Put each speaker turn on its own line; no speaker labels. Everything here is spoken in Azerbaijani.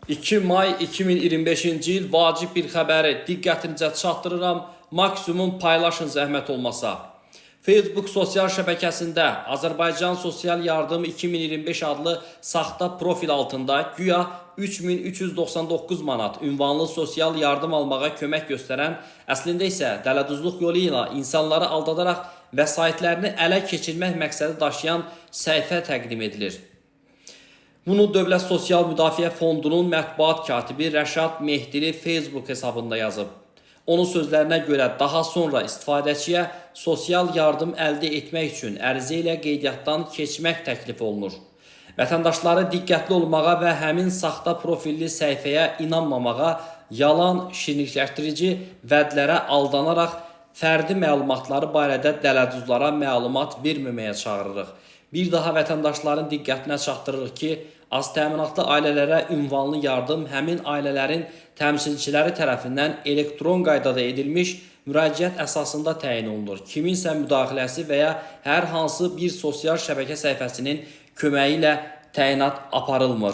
2 may 2025-ci il vacib bir xəbəri diqqətinizə çatdırıram. Maksimum paylaşın zəhmət olmasa. Facebook sosial şəbəkəsində Azərbaycan Sosial Yardım 2025 adlı saxta profil altında güya 3399 manat ünvanlı sosial yardım almağa kömək göstərən, əslində isə dələduzluq yolu ilə insanları aldadaraq vəsaitlərini ələ keçirmək məqsədi daşıyan səhifə təqdim edilir. Bunu Dövlət Sosial Müdafiə Fondunun mətbuat katibi Rəşad Mehdili Facebook hesabında yazıb. Onun sözlərinə görə daha sonra istifadəçiyə sosial yardım əldə etmək üçün ərizə ilə qeydiyyatdan keçmək təklif olunur. Vətəndaşları diqqətli olmağa və həmin saxta profilli səhifəyə inanmamağa, yalan, şirinlikləşdirici vədlərə aldanaraq fərdi məlumatları barədə dələduzlara məlumat verməməyə çağırırıq. Bir daha vətəndaşların diqqətinə çatdırırıq ki, az təminatlı ailələrə ünvanlı yardım həmin ailələrin təmsilçiləri tərəfindən elektron qaydada edilmiş müraciət əsasında təyin olunur. Kiminsə müdaxiləsi və ya hər hansı bir sosial şəbəkə səhifəsinin köməyi ilə təyinat aparılmır.